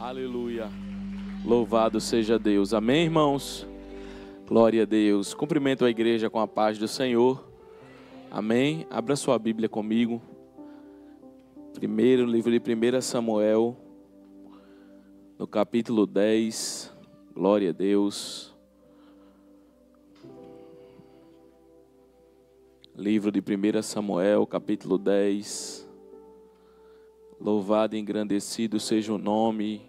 Aleluia. Louvado seja Deus. Amém, irmãos? Glória a Deus. Cumprimento a igreja com a paz do Senhor. Amém. Abra sua Bíblia comigo. Primeiro livro de 1 Samuel, no capítulo 10. Glória a Deus. Livro de 1 Samuel, capítulo 10. Louvado e engrandecido seja o nome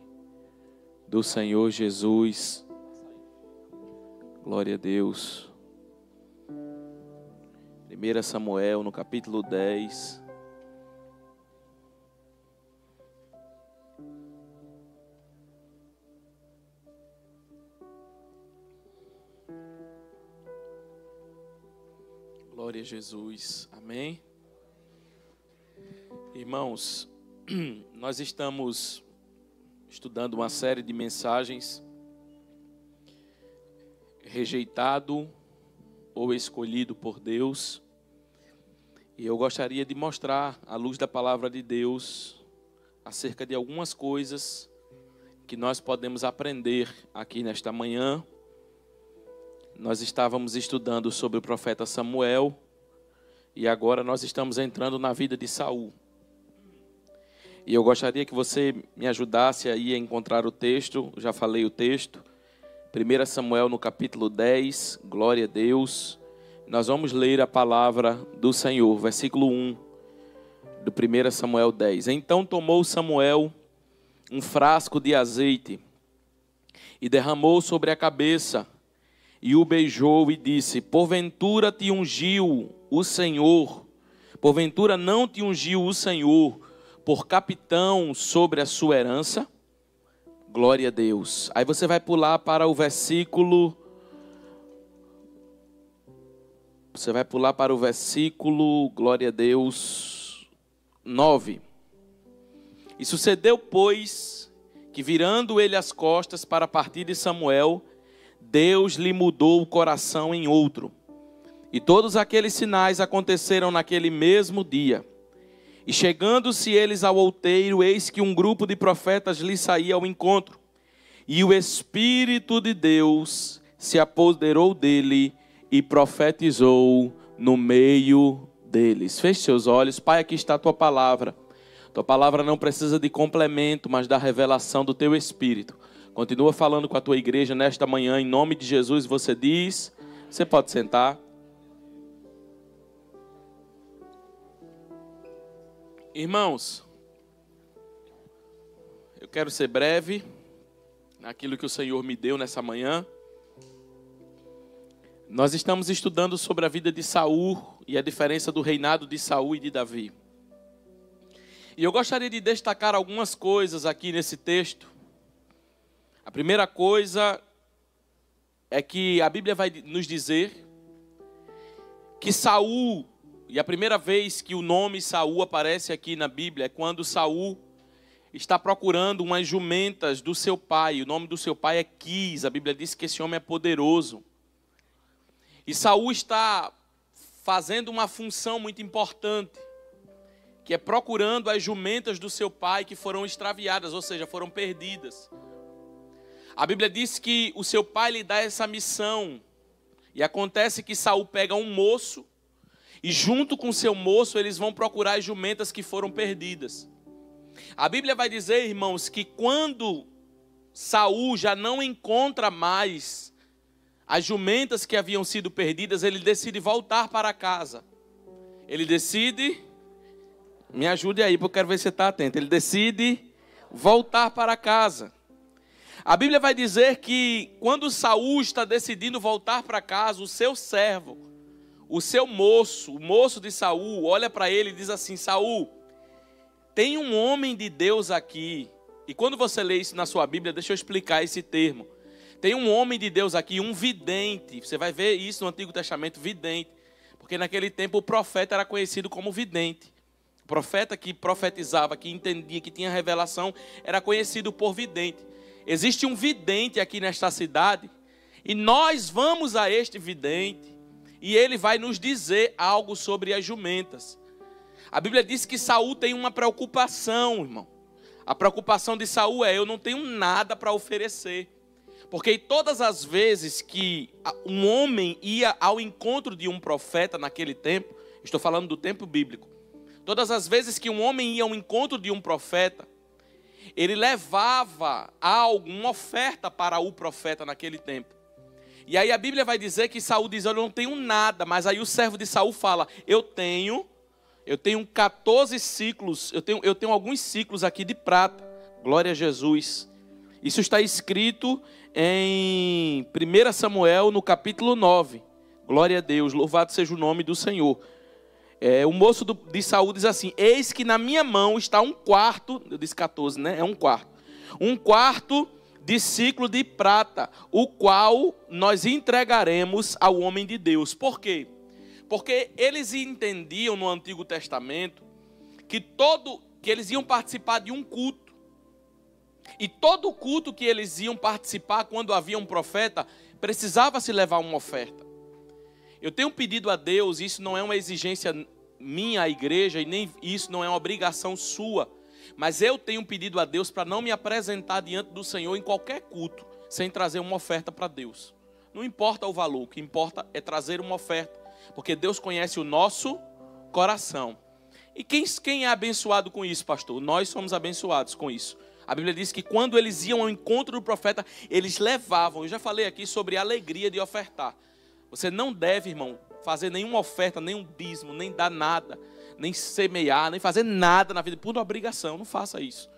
do Senhor Jesus. Glória a Deus. 1 Samuel, no capítulo 10. Glória a Jesus. Amém. Irmãos, nós estamos estudando uma série de mensagens, rejeitado ou escolhido por Deus. E eu gostaria de mostrar, à luz da palavra de Deus, acerca de algumas coisas que nós podemos aprender aqui nesta manhã. Nós estávamos estudando sobre o profeta Samuel e agora nós estamos entrando na vida de Saul. E eu gostaria que você me ajudasse aí a encontrar o texto. Já falei o texto. 1 Samuel no capítulo 10. Glória a Deus. Nós vamos ler a palavra do Senhor. Versículo 1 do 1 Samuel 10. Então tomou Samuel um frasco de azeite e derramou sobre a cabeça e o beijou e disse: porventura te ungiu o Senhor? Porventura não te ungiu o Senhor por capitão sobre a sua herança? Glória a Deus. Aí você vai pular para o versículo... glória a Deus, 9. E sucedeu, pois, que virando ele as costas para partir de Samuel, Deus lhe mudou o coração em outro. E todos aqueles sinais aconteceram naquele mesmo dia. E chegando-se eles ao outeiro, eis que um grupo de profetas lhe saía ao encontro. E o Espírito de Deus se apoderou dele e profetizou no meio deles. Feche seus olhos. Pai, aqui está a tua palavra. Tua palavra não precisa de complemento, mas da revelação do teu Espírito. Continua falando com a tua igreja nesta manhã, em nome de Jesus. Você diz, você pode sentar. Irmãos, eu quero ser breve naquilo que o Senhor me deu nessa manhã. Nós estamos estudando sobre a vida de Saul e a diferença do reinado de Saul e de Davi. E eu gostaria de destacar algumas coisas aqui nesse texto. A primeira coisa é que a Bíblia vai nos dizer que Saul, e a primeira vez que o nome Saul aparece aqui na Bíblia é quando Saul está procurando umas jumentas do seu pai. O nome do seu pai é Quis. A Bíblia diz que esse homem é poderoso. E Saul está fazendo uma função muito importante, que é procurando as jumentas do seu pai que foram extraviadas, ou seja, foram perdidas. A Bíblia diz que o seu pai lhe dá essa missão. E acontece que Saul pega um moço e junto com o seu moço eles vão procurar as jumentas que foram perdidas. A Bíblia vai dizer, irmãos, que quando Saul já não encontra mais as jumentas que haviam sido perdidas, ele decide voltar para casa. Ele decide, me ajude aí, porque eu quero ver se você está atento. Ele decide voltar para casa. A Bíblia vai dizer que quando Saul está decidindo voltar para casa, o seu servo, o seu moço, o moço de Saul, olha para ele e diz assim: Saul, tem um homem de Deus aqui. E quando você lê isso na sua Bíblia, deixa eu explicar esse termo. Tem um homem de Deus aqui, um vidente. Você vai ver isso no Antigo Testamento, vidente. Porque naquele tempo o profeta era conhecido como vidente. O profeta que profetizava, que entendia, que tinha revelação, era conhecido por vidente. Existe um vidente aqui nesta cidade. E nós vamos a este vidente. E ele vai nos dizer algo sobre as jumentas. A Bíblia diz que Saul tem uma preocupação, irmão. A preocupação de Saul é: eu não tenho nada para oferecer. Porque todas as vezes que um homem ia ao encontro de um profeta naquele tempo, estou falando do tempo bíblico, todas as vezes que um homem ia ao encontro de um profeta, ele levava alguma oferta para o profeta naquele tempo. E aí a Bíblia vai dizer que Saul diz: eu não tenho nada, mas aí o servo de Saul fala: eu tenho 14 ciclos, eu tenho alguns ciclos aqui de prata. Glória a Jesus. Isso está escrito em 1 Samuel, no capítulo 9. Glória a Deus, louvado seja o nome do Senhor. O moço de Saul diz assim: eis que na minha mão está um quarto, eu disse 14, né? É um quarto de ciclo de prata, o qual nós entregaremos ao homem de Deus. Por quê? Porque eles entendiam no Antigo Testamento que eles iam participar de um culto. E todo culto que eles iam participar, quando havia um profeta, precisava se levar uma oferta. Eu tenho pedido a Deus, isso não é uma exigência minha, à igreja, e nem isso não é uma obrigação sua, mas eu tenho pedido a Deus para não me apresentar diante do Senhor em qualquer culto, sem trazer uma oferta para Deus. Não importa o valor, o que importa é trazer uma oferta, porque Deus conhece o nosso coração. E quem é abençoado com isso, pastor? Nós somos abençoados com isso. A Bíblia diz que quando eles iam ao encontro do profeta, eles levavam. Eu já falei aqui sobre a alegria de ofertar. Você não deve, irmão, fazer nenhuma oferta, nenhum dízimo, nem dar nada, nem semear, nem fazer nada na vida por obrigação. Não faça isso.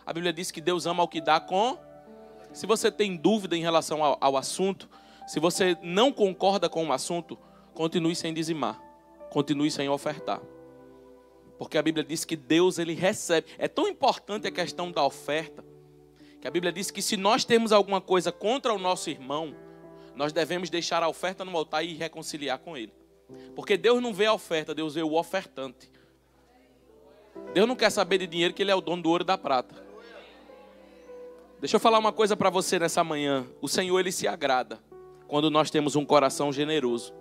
A Bíblia diz que Deus ama o que dá com... Se você tem dúvida em relação ao assunto, se você não concorda com o assunto, continue sem dizimar, continue sem ofertar. Porque a Bíblia diz que Deus, ele recebe. É tão importante a questão da oferta, que a Bíblia diz que se nós temos alguma coisa contra o nosso irmão, nós devemos deixar a oferta no altar e reconciliar com ele. Porque Deus não vê a oferta, Deus vê o ofertante. Deus não quer saber de dinheiro, que ele é o dono do ouro e da prata. Deixa eu falar uma coisa para você nessa manhã. O Senhor, ele se agrada quando nós temos um coração generoso.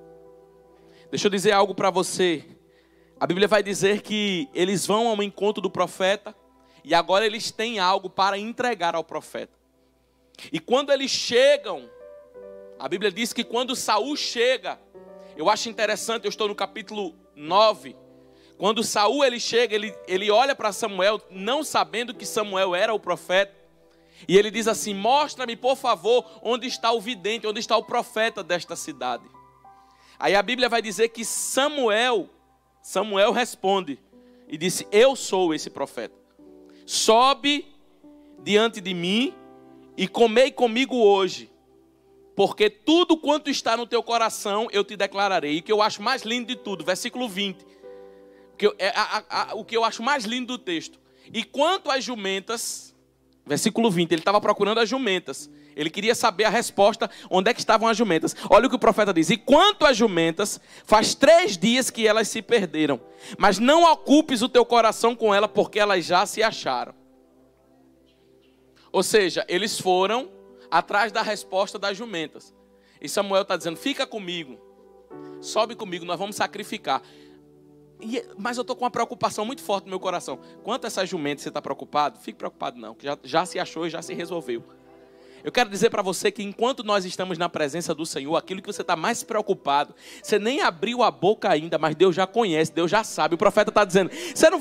Deixa eu dizer algo para você. A Bíblia vai dizer que eles vão ao encontro do profeta e agora eles têm algo para entregar ao profeta. E quando eles chegam, a Bíblia diz que quando Saul chega, eu acho interessante, eu estou no capítulo 9, quando Saul ele chega, ele olha para Samuel, não sabendo que Samuel era o profeta, e ele diz assim: mostra-me por favor onde está o vidente, onde está o profeta desta cidade. Aí a Bíblia vai dizer que Samuel responde e disse: eu sou esse profeta. Sobe diante de mim e comei comigo hoje, porque tudo quanto está no teu coração eu te declararei. E o que eu acho mais lindo de tudo, versículo 20, o que eu acho mais lindo do texto: e quanto às jumentas, versículo 20, ele estava procurando as jumentas. Ele queria saber a resposta, onde é que estavam as jumentas. Olha o que o profeta diz: e quanto às jumentas, faz 3 dias que elas se perderam, mas não ocupes o teu coração com ela, porque elas já se acharam. Ou seja, eles foram atrás da resposta das jumentas. E Samuel está dizendo: fica comigo, sobe comigo, nós vamos sacrificar. Mas eu estou com uma preocupação muito forte no meu coração. Quanto a essas jumentas, você está preocupado? Fique preocupado não, que já se achou e já se resolveu. Eu quero dizer para você que enquanto nós estamos na presença do Senhor, aquilo que você está mais preocupado, você nem abriu a boca ainda, mas Deus já conhece, Deus já sabe. O profeta está dizendo: você não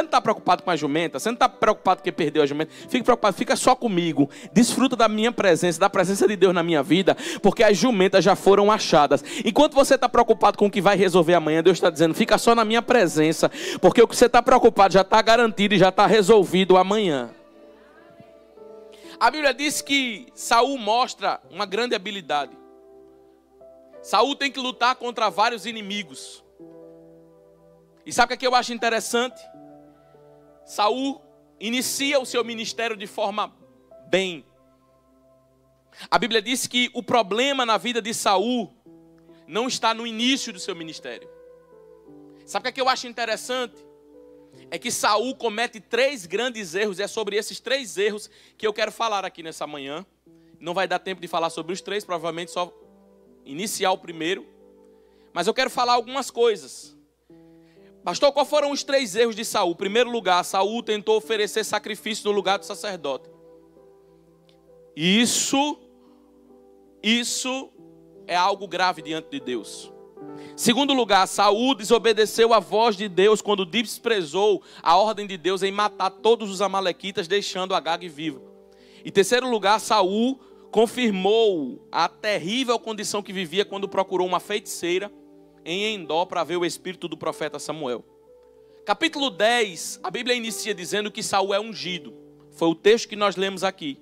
está preocupado com a jumenta, você não está preocupado que perdeu a jumenta, fique preocupado, fica só comigo, desfruta da minha presença, da presença de Deus na minha vida, porque as jumentas já foram achadas. Enquanto você está preocupado com o que vai resolver amanhã, Deus está dizendo: fica só na minha presença, porque o que você está preocupado já está garantido e já está resolvido amanhã. A Bíblia diz que Saul mostra uma grande habilidade. Saul tem que lutar contra vários inimigos. E sabe o que eu acho interessante? Saul inicia o seu ministério de forma bem. A Bíblia diz que o problema na vida de Saul não está no início do seu ministério. Sabe o que eu acho interessante? É que Saul comete 3 grandes erros. É sobre esses 3 erros que eu quero falar aqui nessa manhã. Não vai dar tempo de falar sobre os 3, provavelmente só iniciar o primeiro. Mas eu quero falar algumas coisas. Pastor, quais foram os 3 erros de Saul? Em primeiro lugar, Saul tentou oferecer sacrifício no lugar do sacerdote. Isso é algo grave diante de Deus. Segundo lugar, Saul desobedeceu a voz de Deus quando desprezou a ordem de Deus em matar todos os amalequitas, deixando Agag vivo. Em terceiro lugar, Saul confirmou a terrível condição que vivia quando procurou uma feiticeira em Endor para ver o espírito do profeta Samuel. Capítulo 10, a Bíblia inicia dizendo que Saul é ungido. Foi o texto que nós lemos aqui.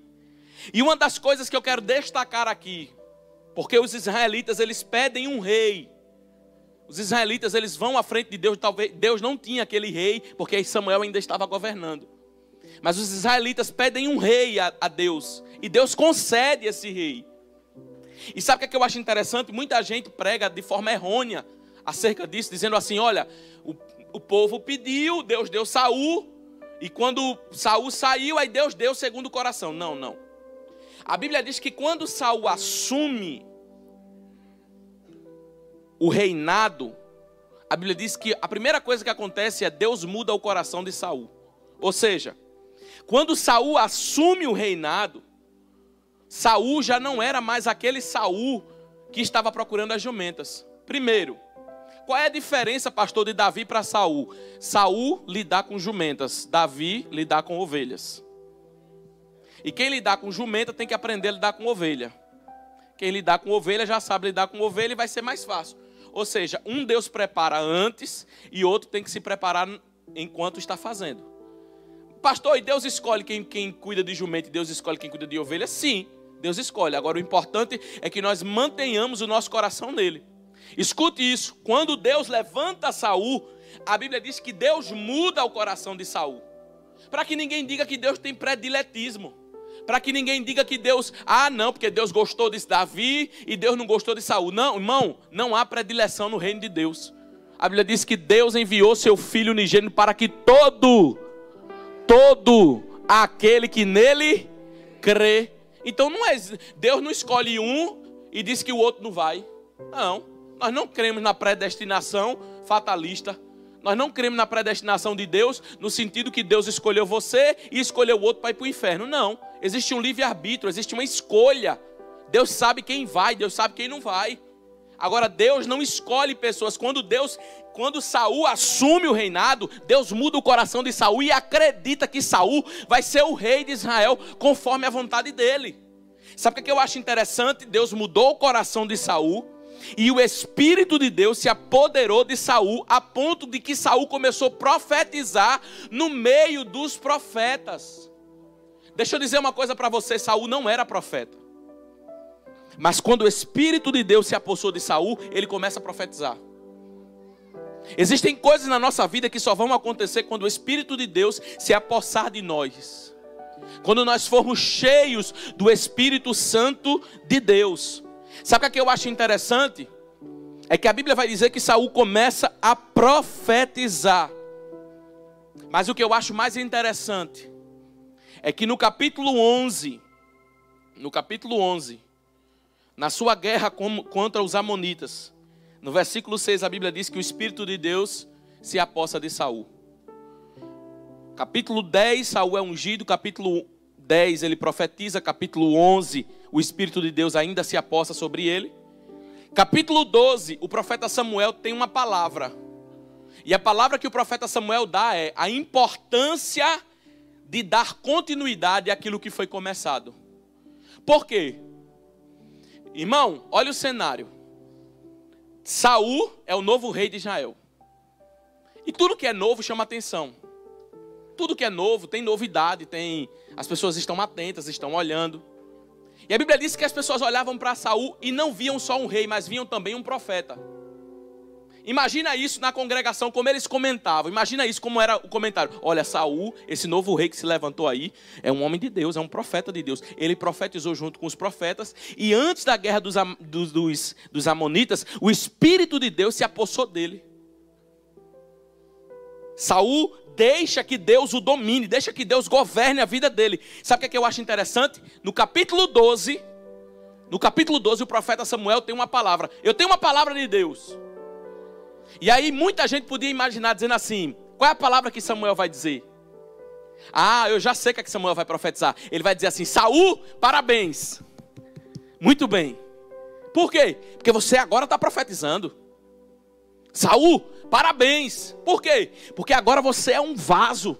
E uma das coisas que eu quero destacar aqui, porque os israelitas, eles pedem um rei. Os israelitas, eles vão à frente de Deus. Talvez Deus não tinha aquele rei, porque Samuel ainda estava governando. Mas os israelitas pedem um rei a Deus. E Deus concede esse rei. E sabe o que eu acho interessante? Muita gente prega de forma errônea acerca disso, dizendo assim, olha, o povo pediu, Deus deu Saul, e quando Saul saiu, aí Deus deu segundo o coração. Não. A Bíblia diz que quando Saul assume o reinado, a Bíblia diz que a primeira coisa que acontece é Deus muda o coração de Saul. Ou seja, quando Saul assume o reinado, Saul já não era mais aquele Saul que estava procurando as jumentas. Primeiro, qual é a diferença, pastor, de Davi para Saul? Saul lidar com jumentas, Davi lidar com ovelhas. E quem lidar com jumenta tem que aprender a lidar com ovelha. Quem lidar com ovelha já sabe lidar com ovelha e vai ser mais fácil. Ou seja, um Deus prepara antes e outro tem que se preparar enquanto está fazendo. Pastor, e Deus escolhe quem cuida de jumento e Deus escolhe quem cuida de ovelha? Sim, Deus escolhe. Agora o importante é que nós mantenhamos o nosso coração nele. Escute isso, quando Deus levanta Saul, a Bíblia diz que Deus muda o coração de Saul. Para que ninguém diga que Deus tem prediletismo. Para que ninguém diga que Deus, não, porque Deus gostou de Davi e Deus não gostou de Saul. Não, irmão, não há predileção no reino de Deus. A Bíblia diz que Deus enviou seu Filho unigênito para que todo aquele que nele crê. Então Deus não escolhe um e diz que o outro não vai. Não, nós não cremos na predestinação fatalista. Nós não cremos na predestinação de Deus no sentido que Deus escolheu você e escolheu o outro para ir para o inferno. Não, existe um livre-arbítrio, existe uma escolha. Deus sabe quem vai, Deus sabe quem não vai. Agora, Deus não escolhe pessoas. Quando Saul assume o reinado, Deus muda o coração de Saul e acredita que Saul vai ser o rei de Israel conforme a vontade dele. Sabe o que eu acho interessante? Deus mudou o coração de Saul e o Espírito de Deus se apoderou de Saul a ponto de que Saul começou a profetizar no meio dos profetas. Deixa eu dizer uma coisa para você, Saul não era profeta. Mas quando o Espírito de Deus se apossou de Saul, ele começa a profetizar. Existem coisas na nossa vida que só vão acontecer quando o Espírito de Deus se apossar de nós. Quando nós formos cheios do Espírito Santo de Deus. Sabe o que eu acho interessante? É que a Bíblia vai dizer que Saul começa a profetizar. Mas o que eu acho mais interessante é que no capítulo 11, na sua guerra contra os amonitas, no versículo 6 a Bíblia diz que o Espírito de Deus se apossa de Saul. Capítulo 10, Saul é ungido. Capítulo 10 ele profetiza. Capítulo 11, o Espírito de Deus ainda se apossa sobre ele. Capítulo 12, o profeta Samuel tem uma palavra. E a palavra que o profeta Samuel dá é a importância de dar continuidade àquilo que foi começado. Por quê? Irmão, olha o cenário. Saul é o novo rei de Israel. E tudo que é novo chama atenção. Tudo que é novo tem novidade, as pessoas estão atentas, estão olhando. E a Bíblia diz que as pessoas olhavam para Saul e não viam só um rei, mas viam também um profeta. Imagina isso na congregação, como eles comentavam. Imagina isso como era o comentário. Olha, Saul, esse novo rei que se levantou aí, é um homem de Deus, é um profeta de Deus. Ele profetizou junto com os profetas. E antes da guerra dos amonitas, o Espírito de Deus se apossou dele. Saul deixa que Deus o domine, deixa que Deus governe a vida dele. Sabe o que eu acho interessante? No capítulo 12, o profeta Samuel tem uma palavra. Eu tenho uma palavra de Deus. E aí muita gente podia imaginar dizendo assim, qual é a palavra que Samuel vai dizer? Ah, eu já sei o que Samuel vai profetizar. Ele vai dizer assim, Saul, parabéns. Muito bem. Por quê? Porque você agora está profetizando. Saul, parabéns. Por quê? Porque agora você é um vaso.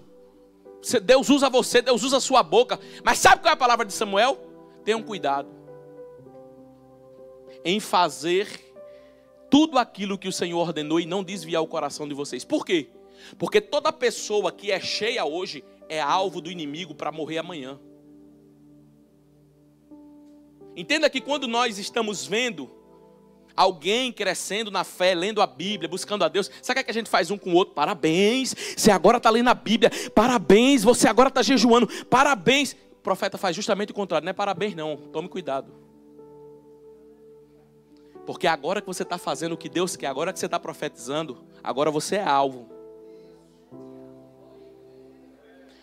Deus usa você, Deus usa a sua boca. Mas sabe qual é a palavra de Samuel? Tenham cuidado em fazer tudo aquilo que o Senhor ordenou e não desviar o coração de vocês. Por quê? Porque toda pessoa que é cheia hoje é alvo do inimigo para morrer amanhã. Entenda que quando nós estamos vendo alguém crescendo na fé, lendo a Bíblia, buscando a Deus, sabe o que a gente faz um com o outro? Parabéns, você agora está lendo a Bíblia, parabéns, você agora está jejuando, parabéns. O profeta faz justamente o contrário, não é parabéns não, tome cuidado. Porque agora que você está fazendo o que Deus quer, agora que você está profetizando, agora você é alvo.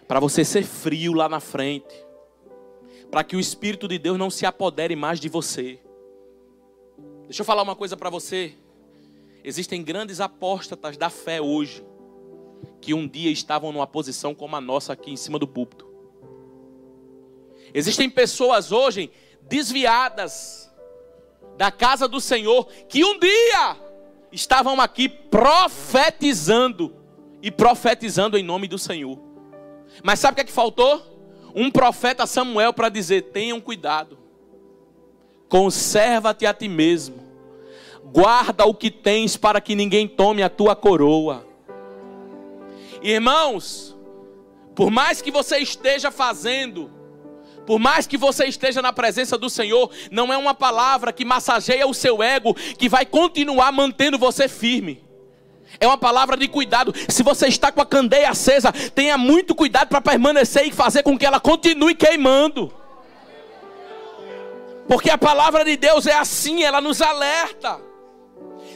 Para você ser frio lá na frente. Para que o Espírito de Deus não se apodere mais de você. Deixa eu falar uma coisa para você. Existem grandes apóstatas da fé hoje, que um dia estavam numa posição como a nossa aqui em cima do púlpito. Existem pessoas hoje desviadas da casa do Senhor, que um dia estavam aqui profetizando, e profetizando em nome do Senhor. Mas sabe o que é que faltou? Um profeta Samuel para dizer, tenham cuidado, conserva-te a ti mesmo, guarda o que tens para que ninguém tome a tua coroa. Irmãos, por mais que você esteja fazendo, por mais que você esteja na presença do Senhor, não é uma palavra que massageia o seu ego, que vai continuar mantendo você firme. É uma palavra de cuidado. Se você está com a candeia acesa, tenha muito cuidado para permanecer e fazer com que ela continue queimando. Porque a palavra de Deus é assim, ela nos alerta.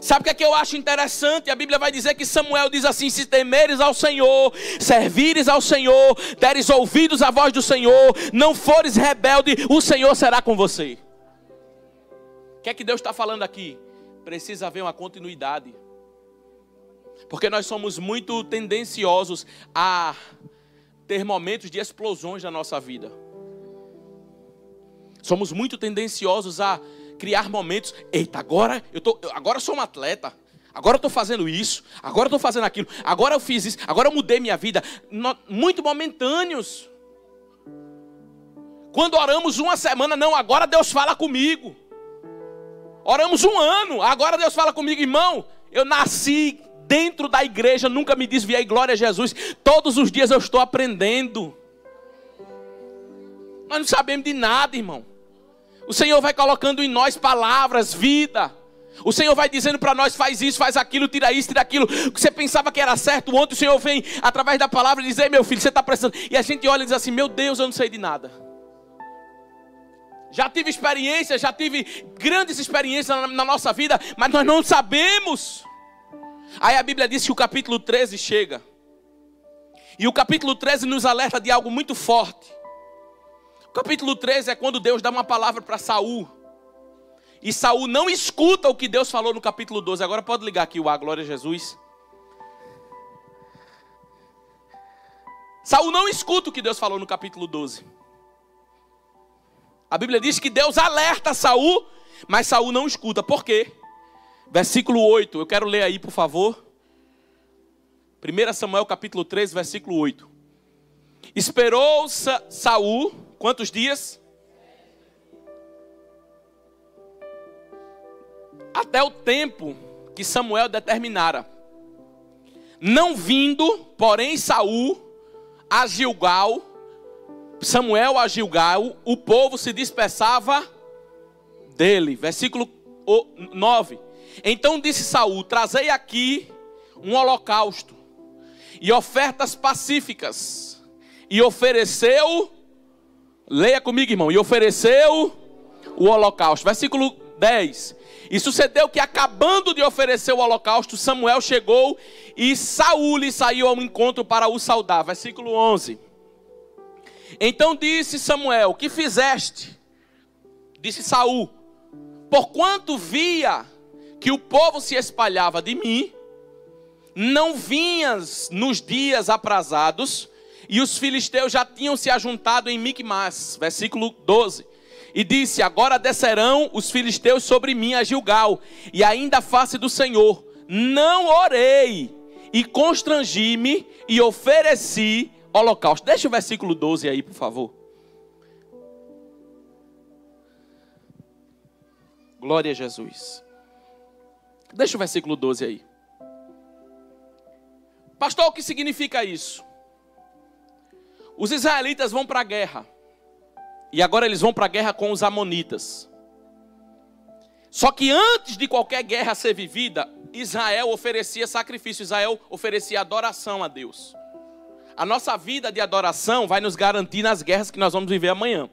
Sabe o que é que eu acho interessante? A Bíblia vai dizer que Samuel diz assim, se temeres ao Senhor, servires ao Senhor, deres ouvidos à voz do Senhor, não fores rebelde, o Senhor será com você. O que é que Deus está falando aqui? Precisa haver uma continuidade. Porque nós somos muito tendenciosos a ter momentos de explosões na nossa vida. Somos muito tendenciosos a criar momentos, eita, agora eu sou um atleta, agora eu estou fazendo isso, agora eu estou fazendo aquilo, agora eu fiz isso, agora eu mudei minha vida. Muito momentâneos. Quando oramos uma semana, não, agora Deus fala comigo. Oramos um ano, agora Deus fala comigo. Irmão, eu nasci dentro da igreja, nunca me desviei, glória a Jesus. Todos os dias eu estou aprendendo. Nós não sabemos de nada, irmão. O Senhor vai colocando em nós palavras, vida. O Senhor vai dizendo para nós, faz isso, faz aquilo, tira isso, tira aquilo. O que você pensava que era certo ontem, o Senhor vem através da palavra e diz, ei meu filho, você está precisando. E a gente olha e diz assim, meu Deus, eu não sei de nada. Já tive experiências, já tive grandes experiências na nossa vida, mas nós não sabemos. Aí a Bíblia diz que o capítulo 13 chega. E o capítulo 13 nos alerta de algo muito forte. O capítulo 13 é quando Deus dá uma palavra para Saul. E Saul não escuta o que Deus falou no capítulo 12. Agora pode ligar aqui o A, glória a Jesus. Saul não escuta o que Deus falou no capítulo 12. A Bíblia diz que Deus alerta Saul, mas Saul não escuta. Por quê? Versículo 8, eu quero ler aí por favor. 1 Samuel capítulo 13, versículo 8. Esperou Saul, quantos dias? Até o tempo que Samuel determinara. Não vindo, porém, Saul a Gilgal, Samuel a Gilgal, o povo se dispersava dele. Versículo 9. Então disse Saul, trazei aqui um holocausto e ofertas pacíficas. E ofereceu, leia comigo, irmão, e ofereceu o holocausto. Versículo 10. E sucedeu que, acabando de oferecer o holocausto, Samuel chegou e Saul lhe saiu ao encontro para o saudar. Versículo 11. Então disse Samuel, que fizeste? Disse Saul, porquanto via que o povo se espalhava de mim, não vinhas nos dias aprazados, e os filisteus já tinham se ajuntado em Micmas, versículo 12. E disse: agora descerão os filisteus sobre mim a Gilgal, e ainda a face do Senhor. Não orei, e constrangi-me, e ofereci holocausto. Deixa o versículo 12 aí, por favor. Glória a Jesus. Deixa o versículo 12 aí. Pastor, o que significa isso? Os israelitas vão para a guerra. E agora eles vão para a guerra com os amonitas. Só que antes de qualquer guerra ser vivida, Israel oferecia sacrifício, Israel oferecia adoração a Deus. A nossa vida de adoração vai nos garantir nas guerras que nós vamos viver amanhã.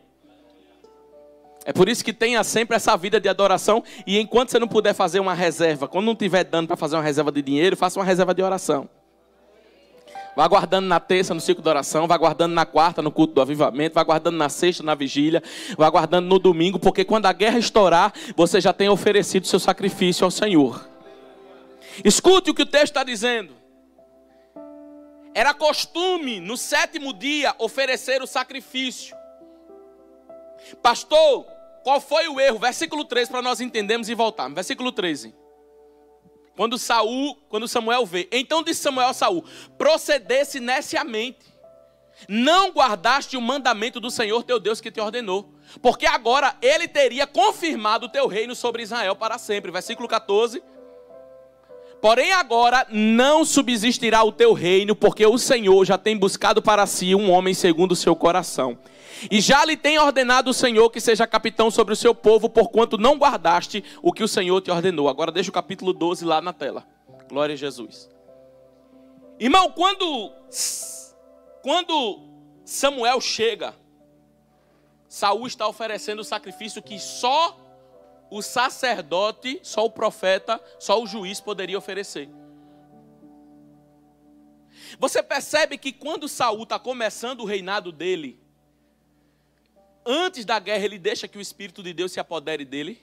É por isso que tenha sempre essa vida de adoração. E enquanto você não puder fazer uma reserva, quando não estiver dando para fazer uma reserva de dinheiro, faça uma reserva de oração. Vá guardando na terça no ciclo de oração, vá guardando na quarta no culto do avivamento, vá guardando na sexta na vigília, vá guardando no domingo, porque quando a guerra estourar, você já tem oferecido seu sacrifício ao Senhor. Escute o que o texto está dizendo. Era costume no 7º dia oferecer o sacrifício. Pastor, qual foi o erro? Versículo 13 para nós entendermos e voltarmos. Versículo 13. Quando Samuel vê, então disse Samuel a Saul: procedesse neciamente, não guardaste o mandamento do Senhor teu Deus que te ordenou, porque agora ele teria confirmado o teu reino sobre Israel para sempre. Versículo 14. Porém agora não subsistirá o teu reino, porque o Senhor já tem buscado para si um homem segundo o seu coração. E já lhe tem ordenado o Senhor que seja capitão sobre o seu povo, porquanto não guardaste o que o Senhor te ordenou. Agora deixa o capítulo 12 lá na tela. Glória a Jesus. Irmão, quando Samuel chega, Saul está oferecendo o sacrifício que só o sacerdote, só o profeta, só o juiz poderia oferecer. Você percebe que quando Saul está começando o reinado dele, antes da guerra ele deixa que o Espírito de Deus se apodere dele.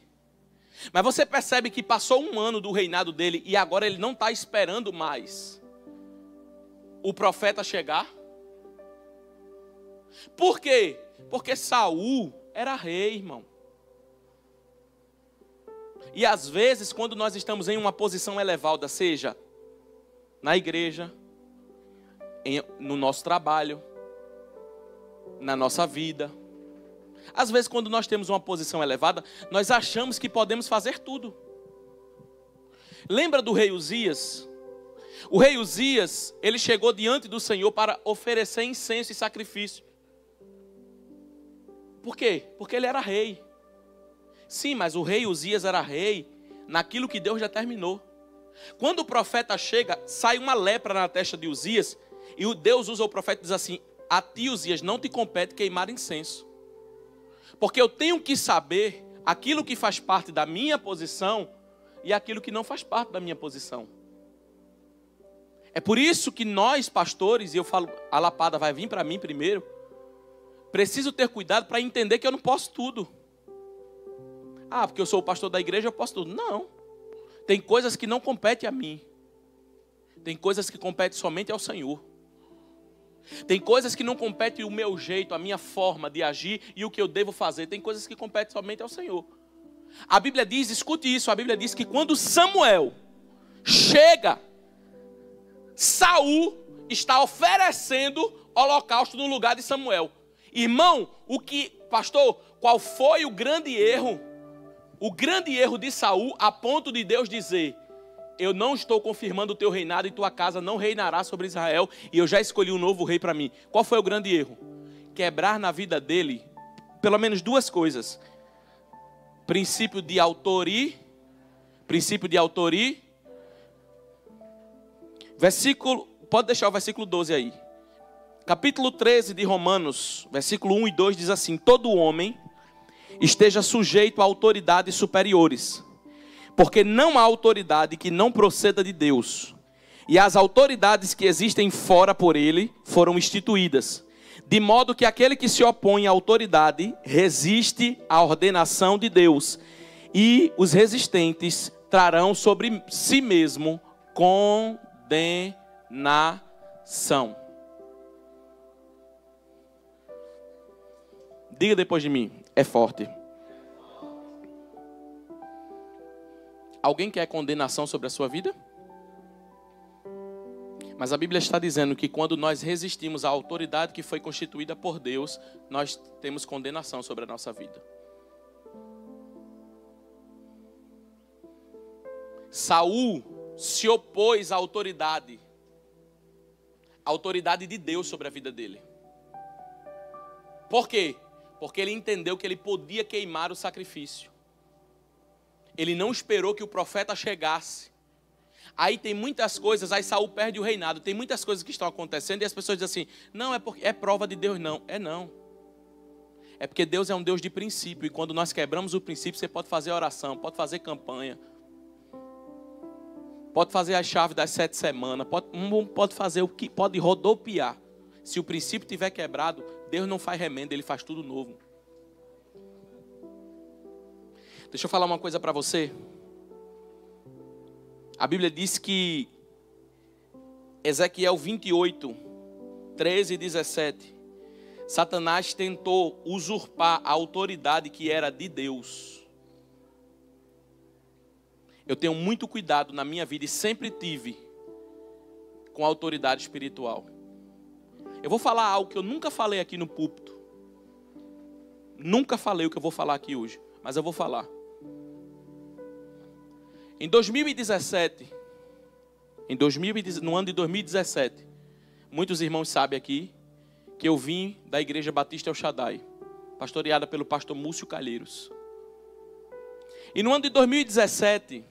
Mas você percebe que passou um ano do reinado dele e agora ele não está esperando mais o profeta chegar. Por quê? Porque Saul era rei, irmão. E às vezes quando nós estamos em uma posição elevada, seja na igreja, no nosso trabalho, na nossa vida, às vezes quando nós temos uma posição elevada, nós achamos que podemos fazer tudo. Lembra do rei Uzias? O rei Uzias, ele chegou diante do Senhor para oferecer incenso e sacrifício. Por quê? Porque ele era rei. Sim, mas o rei Uzias era rei naquilo que Deus determinou. Quando o profeta chega, sai uma lepra na testa de Uzias, e o Deus usa o profeta e diz assim: a ti, Uzias, não te compete queimar incenso. Porque eu tenho que saber aquilo que faz parte da minha posição e aquilo que não faz parte da minha posição. É por isso que nós, pastores, e eu falo, a lapada vai vir para mim primeiro, preciso ter cuidado para entender que eu não posso tudo. Ah, porque eu sou o pastor da igreja, eu posso tudo. Não. Tem coisas que não competem a mim. Tem coisas que competem somente ao Senhor. Tem coisas que não competem o meu jeito, a minha forma de agir e o que eu devo fazer. Tem coisas que competem somente ao Senhor. A Bíblia diz, escute isso, a Bíblia diz que quando Samuel chega, Saul está oferecendo holocausto no lugar de Samuel. Irmão, pastor, qual foi o grande erro? O grande erro de Saul, a ponto de Deus dizer: eu não estou confirmando o teu reinado e tua casa não reinará sobre Israel, e eu já escolhi um novo rei para mim. Qual foi o grande erro? Quebrar na vida dele pelo menos duas coisas: princípio de autoria, versículo, pode deixar o versículo 12 aí. Capítulo 13 de Romanos, versículo 1 e 2 diz assim: todo homem esteja sujeito a autoridades superiores, porque não há autoridade que não proceda de Deus, e as autoridades que existem fora por ele foram instituídas, de modo que aquele que se opõe à autoridade resiste à ordenação de Deus, e os resistentes trarão sobre si mesmo condenação. Diga depois de mim, é forte. Alguém quer condenação sobre a sua vida? Mas a Bíblia está dizendo que quando nós resistimos à autoridade que foi constituída por Deus, nós temos condenação sobre a nossa vida. Saul se opôs à autoridade de Deus sobre a vida dele. Por quê? Porque ele entendeu que ele podia queimar o sacrifício. Ele não esperou que o profeta chegasse. Aí tem muitas coisas, aí Saul perde o reinado. Tem muitas coisas que estão acontecendo e as pessoas dizem assim, não, é porque é prova de Deus. Não, é não. É porque Deus é um Deus de princípio. E quando nós quebramos o princípio, você pode fazer oração, pode fazer campanha. Pode fazer as chaves das 7 semanas. Pode fazer o que pode rodopiar. Se o princípio estiver quebrado, Deus não faz remendo, Ele faz tudo novo. Deixa eu falar uma coisa para você. A Bíblia diz que Ezequiel 28, 13 e 17. Satanás tentou usurpar a autoridade que era de Deus. Eu tenho muito cuidado na minha vida e sempre tive com a autoridade espiritual. Eu vou falar algo que eu nunca falei aqui no púlpito. Nunca falei o que eu vou falar aqui hoje, mas eu vou falar. Em 2017, no ano de 2017, muitos irmãos sabem aqui que eu vim da Igreja Batista El Shaddai, pastoreada pelo pastor Múcio Calheiros. E no ano de 2017,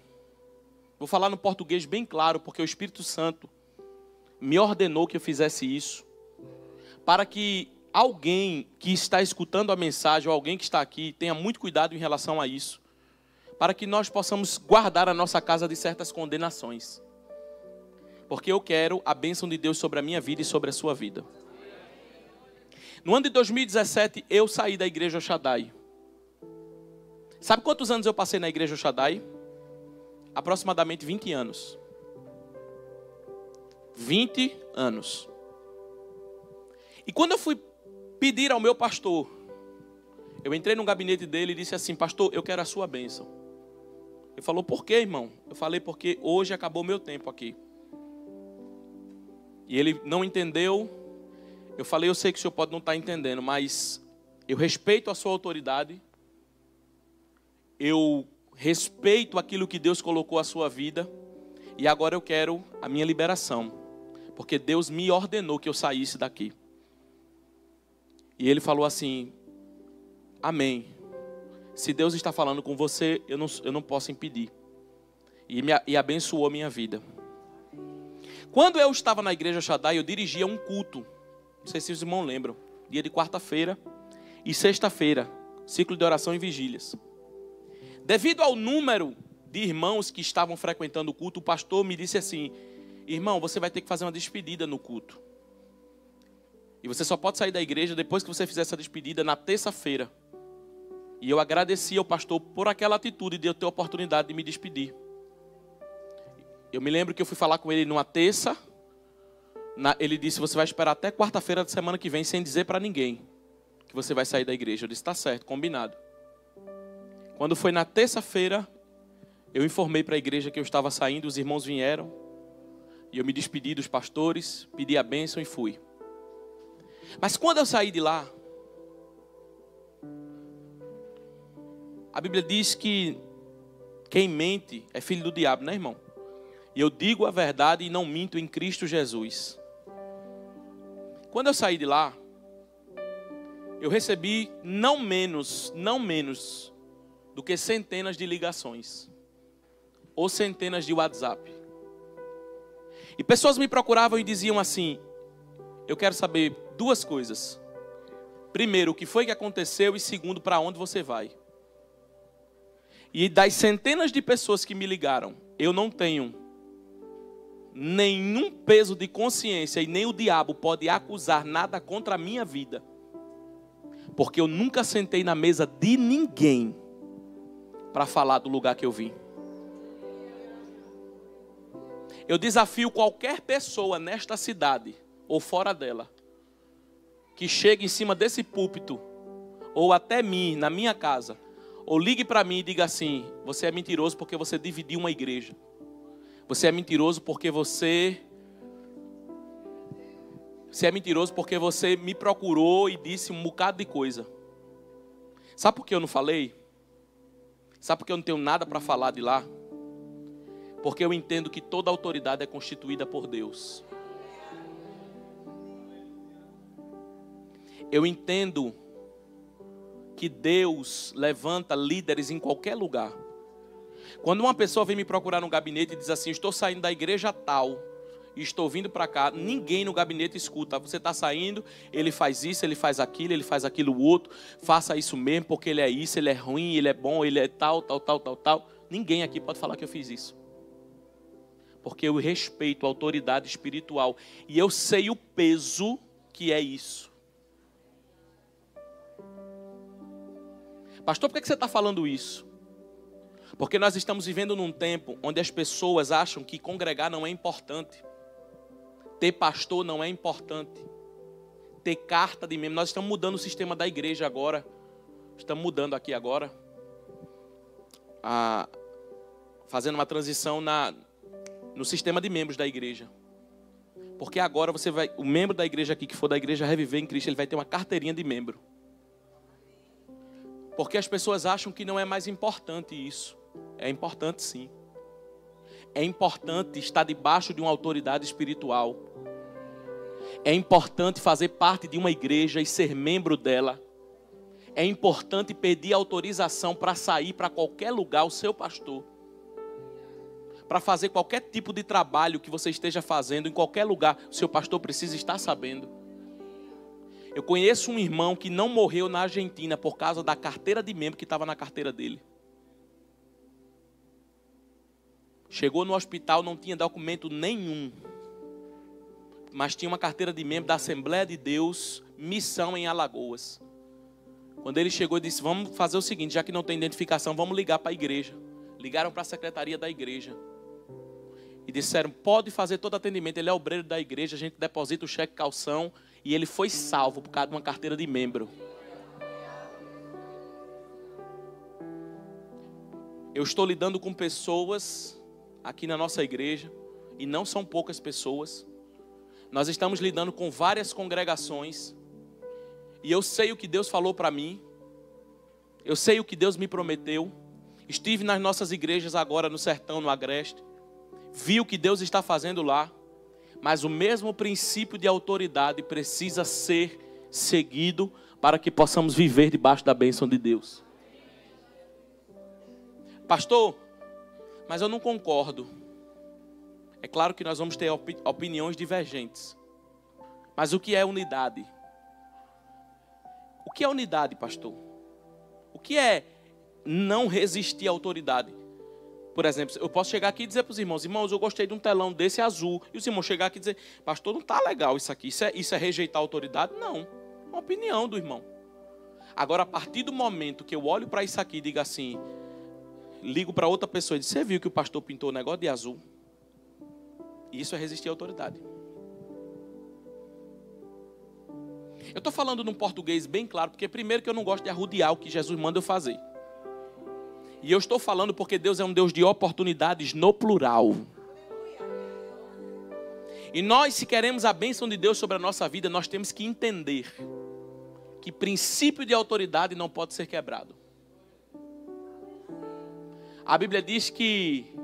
vou falar no português bem claro, porque o Espírito Santo me ordenou que eu fizesse isso, para que alguém que está escutando a mensagem, ou alguém que está aqui, tenha muito cuidado em relação a isso, para que nós possamos guardar a nossa casa de certas condenações. Porque eu quero a bênção de Deus sobre a minha vida e sobre a sua vida. No ano de 2017, eu saí da Igreja El Shaddai. Sabe quantos anos eu passei na Igreja El Shaddai? Aproximadamente 20 anos. 20 anos. E quando eu fui pedir ao meu pastor, eu entrei no gabinete dele e disse assim, pastor, eu quero a sua bênção. Ele falou, por quê, irmão? Eu falei, porque hoje acabou o meu tempo aqui. E ele não entendeu. Eu falei, eu sei que o senhor pode não estar entendendo, mas eu respeito a sua autoridade. Eu respeito aquilo que Deus colocou à sua vida. E agora eu quero a minha liberação. Porque Deus me ordenou que eu saísse daqui. E ele falou assim, amém. Se Deus está falando com você, eu não posso impedir. E abençoou a minha vida. Quando eu estava na Igreja Shaddai, eu dirigia um culto. Não sei se os irmãos lembram. Dia de quarta-feira e sexta-feira. Ciclo de oração e vigílias. Devido ao número de irmãos que estavam frequentando o culto, o pastor me disse assim, irmão, você vai ter que fazer uma despedida no culto. E você só pode sair da igreja depois que você fizer essa despedida na terça-feira. E eu agradeci ao pastor por aquela atitude de eu ter a oportunidade de me despedir. Eu me lembro que eu fui falar com ele numa terça. Ele disse, você vai esperar até quarta-feira da semana que vem sem dizer para ninguém que você vai sair da igreja. Eu disse, tá certo, combinado. Quando foi na terça-feira, eu informei para a igreja que eu estava saindo, os irmãos vieram. E eu me despedi dos pastores, pedi a bênção e fui. Mas quando eu saí de lá, a Bíblia diz que quem mente é filho do diabo, né, irmão? E eu digo a verdade e não minto em Cristo Jesus. Quando eu saí de lá, eu recebi não menos do que centenas de ligações. Ou centenas de WhatsApp. E pessoas me procuravam e diziam assim, eu quero saber duas coisas. Primeiro, o que foi que aconteceu e segundo, para onde você vai? E das centenas de pessoas que me ligaram, eu não tenho nenhum peso de consciência e nem o diabo pode acusar nada contra a minha vida. Porque eu nunca sentei na mesa de ninguém para falar do lugar que eu vim. Eu desafio qualquer pessoa nesta cidade ou fora dela que chegue em cima desse púlpito ou até mim, na minha casa, ou ligue para mim e diga assim: você é mentiroso porque você dividiu uma igreja. Você é mentiroso porque você é mentiroso porque você me procurou e disse um bocado de coisa. Sabe por que eu não falei? Sabe por que eu não tenho nada para falar de lá? Porque eu entendo que toda autoridade é constituída por Deus. Eu entendo que Deus levanta líderes em qualquer lugar. Quando uma pessoa vem me procurar no gabinete e diz assim: estou saindo da igreja tal e estou vindo para cá, ninguém no gabinete escuta. Você está saindo, ele faz isso, ele faz aquilo outro, faça isso mesmo, porque ele é isso, ele é ruim, ele é bom, ele é tal. Ninguém aqui pode falar que eu fiz isso. Porque eu respeito a autoridade espiritual e eu sei o peso que é isso. Pastor, por que você está falando isso? Porque nós estamos vivendo num tempo onde as pessoas acham que congregar não é importante. Ter pastor não é importante. Ter carta de membro. Nós estamos mudando o sistema da igreja agora. Estamos mudando aqui agora. Fazendo uma transição no sistema de membros da igreja. Porque agora o membro da igreja aqui, que for da igreja Reviver em Cristo, ele vai ter uma carteirinha de membro. Porque as pessoas acham que não é mais importante isso. É importante sim. É importante estar debaixo de uma autoridade espiritual. É importante fazer parte de uma igreja e ser membro dela. É importante pedir autorização para sair para qualquer lugar, o seu pastor. Para fazer qualquer tipo de trabalho que você esteja fazendo, em qualquer lugar, o seu pastor precisa estar sabendo. Eu conheço um irmão que não morreu na Argentina por causa da carteira de membro que estava na carteira dele. Chegou no hospital, não tinha documento nenhum. Mas tinha uma carteira de membro da Assembleia de Deus, missão em Alagoas. Quando ele chegou, ele disse: vamos fazer o seguinte, já que não tem identificação, vamos ligar para a igreja. Ligaram para a secretaria da igreja. E disseram: pode fazer todo atendimento, ele é obreiro da igreja, a gente deposita o cheque calção. E ele foi salvo por causa de uma carteira de membro. Eu estou lidando com pessoas aqui na nossa igreja, e não são poucas pessoas. Nós estamos lidando com várias congregações, e eu sei o que Deus falou para mim, eu sei o que Deus me prometeu. Estive nas nossas igrejas agora no sertão, no Agreste, vi o que Deus está fazendo lá. Mas o mesmo princípio de autoridade precisa ser seguido para que possamos viver debaixo da bênção de Deus. Pastor, mas eu não concordo. É claro que nós vamos ter opiniões divergentes. Mas o que é unidade? O que é unidade, pastor? O que é não resistir à autoridade? Por exemplo, eu posso chegar aqui e dizer para os irmãos: irmãos, eu gostei de um telão desse azul. E os irmãos chegar aqui e dizer: pastor, não está legal isso aqui. Isso é rejeitar a autoridade? Não. É uma opinião do irmão. Agora, a partir do momento que eu olho para isso aqui e digo assim, ligo para outra pessoa e digo: você viu que o pastor pintou o negócio de azul? Isso é resistir à autoridade. Eu estou falando num português bem claro, porque primeiro que eu não gosto de arrodear o que Jesus manda eu fazer. E eu estou falando porque Deus é um Deus de oportunidades no plural. E nós, se queremos a bênção de Deus sobre a nossa vida, nós temos que entender que princípio de autoridade não pode ser quebrado. A Bíblia diz que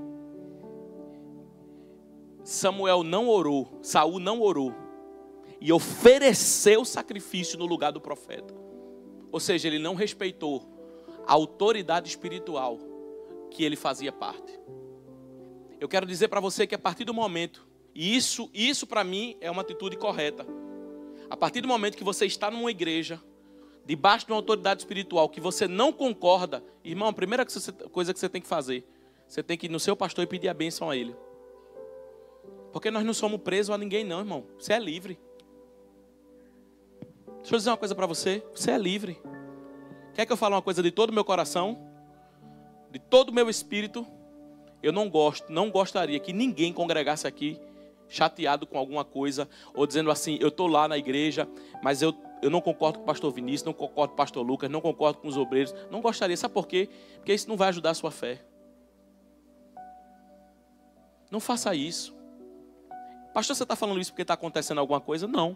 Saul não orou e ofereceu sacrifício no lugar do profeta. Ou seja, ele não respeitou a autoridade espiritual que ele fazia parte. Eu quero dizer para você que a partir do momento, e isso para mim é uma atitude correta. A partir do momento que você está numa igreja, debaixo de uma autoridade espiritual, que você não concorda, irmão, a primeira coisa que você tem que fazer, você tem que ir no seu pastor e pedir a bênção a ele. Porque nós não somos presos a ninguém não, irmão. Você é livre. Deixa eu dizer uma coisa para você, você é livre. Quer que eu fale uma coisa de todo o meu coração? De todo o meu espírito? Eu não gostaria que ninguém congregasse aqui chateado com alguma coisa, ou dizendo assim, eu estou lá na igreja, mas eu não concordo com o pastor Vinícius, não concordo com o pastor Lucas, não concordo com os obreiros. Não gostaria, sabe por quê? Porque isso não vai ajudar a sua fé. Não faça isso. Pastor, você está falando isso porque está acontecendo alguma coisa? Não.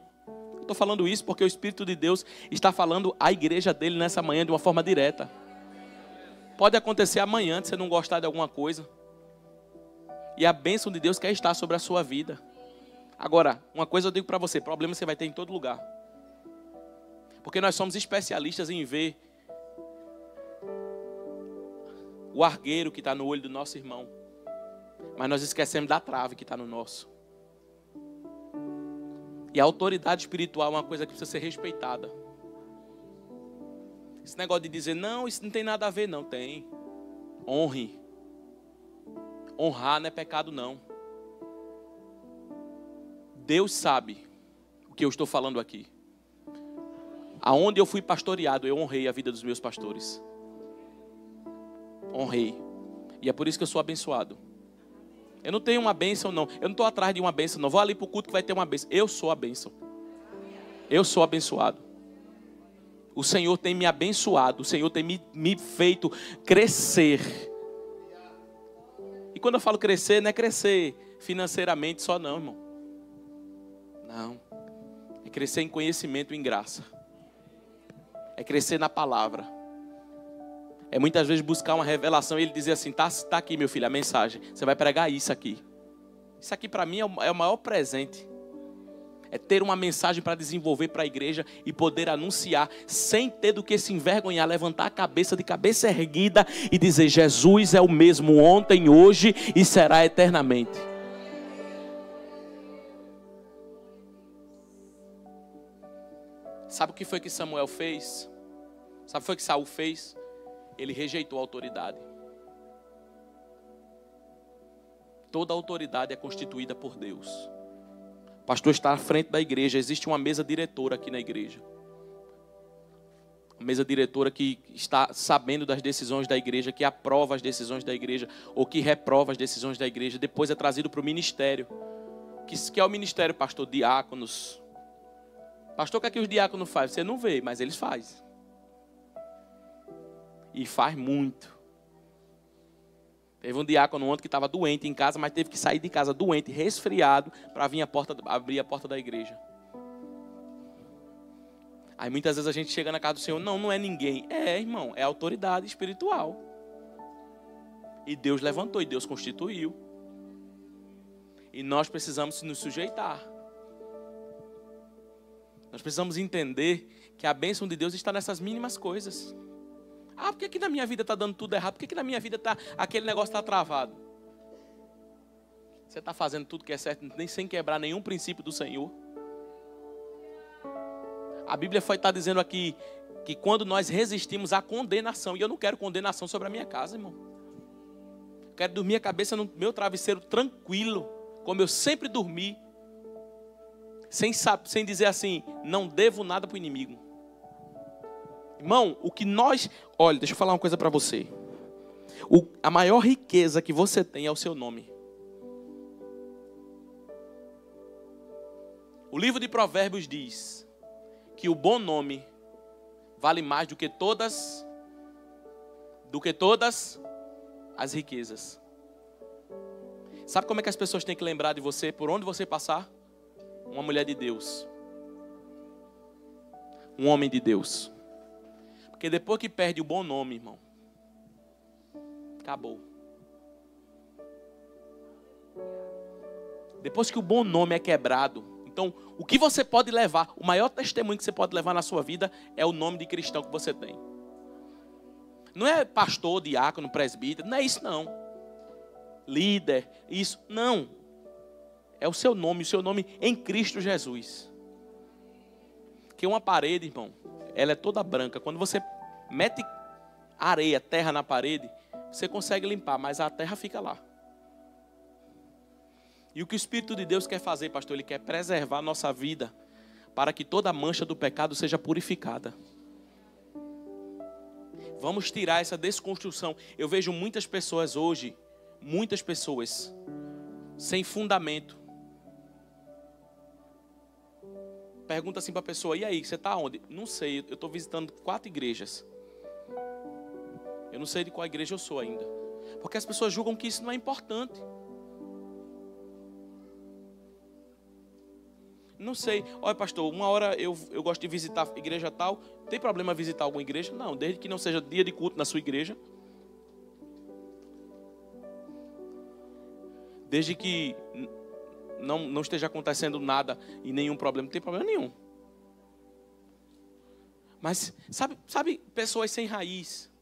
Eu estou falando isso porque o Espírito de Deus está falando à igreja dele nessa manhã de uma forma direta. Pode acontecer amanhã de você não gostar de alguma coisa. E a bênção de Deus quer estar sobre a sua vida. Agora, uma coisa eu digo para você, problema você vai ter em todo lugar. Porque nós somos especialistas em ver o argueiro que está no olho do nosso irmão. Mas nós esquecemos da trave que está no nosso. E a autoridade espiritual é uma coisa que precisa ser respeitada. Esse negócio de dizer, não, isso não tem nada a ver, não. Tem. Honre. Honrar não é pecado, não. Deus sabe o que eu estou falando aqui. Aonde eu fui pastoreado, eu honrei a vida dos meus pastores. Honrei. E é por isso que eu sou abençoado. Eu não tenho uma bênção, não. Eu não estou atrás de uma bênção, não. Vou ali para o culto que vai ter uma bênção. Eu sou a bênção. Eu sou abençoado. O Senhor tem me abençoado. O Senhor tem me feito crescer. E quando eu falo crescer, não é crescer financeiramente só não, irmão. Não. É crescer em conhecimento e em graça. É crescer na palavra. É muitas vezes buscar uma revelação e ele dizer assim, tá aqui meu filho, a mensagem. Você vai pregar isso aqui. Isso aqui para mim é o maior presente. É ter uma mensagem para desenvolver para a igreja e poder anunciar sem ter do que se envergonhar, levantar a cabeça de cabeça erguida e dizer, Jesus é o mesmo ontem, hoje e será eternamente. Sabe o que foi que Samuel fez? Sabe o que foi que Saul fez? Ele rejeitou a autoridade. Toda autoridade é constituída por Deus. O pastor está à frente da igreja. Existe uma mesa diretora aqui na igreja. Uma mesa diretora que está sabendo das decisões da igreja, que aprova as decisões da igreja, ou que reprova as decisões da igreja. Depois é trazido para o ministério. Que é o ministério, pastor? Diáconos. Pastor, o que é que os diáconos fazem? Você não vê, mas eles fazem. E faz muito. Teve um diácono ontem que estava doente em casa, mas teve que sair de casa doente, resfriado, para vir abrir a porta da igreja. Aí muitas vezes a gente chega na casa do Senhor, não é ninguém. É, irmão, é autoridade espiritual. E Deus levantou, e Deus constituiu. E nós precisamos nos sujeitar. Nós precisamos entender que a bênção de Deus está nessas mínimas coisas. Ah, por que na minha vida está dando tudo errado? Por que na minha vida aquele negócio está travado? Você está fazendo tudo que é certo, nem sem quebrar nenhum princípio do Senhor. A Bíblia está dizendo aqui que quando nós resistimos à condenação, e eu não quero condenação sobre a minha casa, irmão. Eu quero dormir a cabeça no meu travesseiro tranquilo, como eu sempre dormi, sem dizer assim, não devo nada para o inimigo. Irmão, o que nós... Olha, deixa eu falar uma coisa para você. A maior riqueza que você tem é o seu nome. O livro de Provérbios diz que o bom nome vale mais do que todas as riquezas. Sabe como é que as pessoas têm que lembrar de você, por onde você passar? Uma mulher de Deus. Um homem de Deus. Porque depois que perde o bom nome, irmão, acabou. Depois que o bom nome é quebrado, então o que você pode levar, o maior testemunho que você pode levar na sua vida é o nome de cristão que você tem. Não é pastor, diácono, presbítero, não é isso não. Líder, isso, não. É o seu nome em Cristo Jesus. Que uma parede, irmão, ela é toda branca. Quando você mete areia, terra na parede, você consegue limpar, mas a terra fica lá. E o que o Espírito de Deus quer fazer, pastor? Ele quer preservar a nossa vida para que toda mancha do pecado seja purificada. Vamos tirar essa desconstrução. Eu vejo muitas pessoas hoje muitas pessoas sem fundamento. Pergunta assim para a pessoa: e aí, você está onde? Não sei, eu estou visitando 4 igrejas. Eu não sei de qual igreja eu sou ainda. Porque as pessoas julgam que isso não é importante. Não sei. Olha, pastor, uma hora eu gosto de visitar a igreja tal. Tem problema visitar alguma igreja? Não, desde que não seja dia de culto na sua igreja. Desde que não esteja acontecendo nada e nenhum problema. Não tem problema nenhum. Mas, sabe pessoas sem raiz.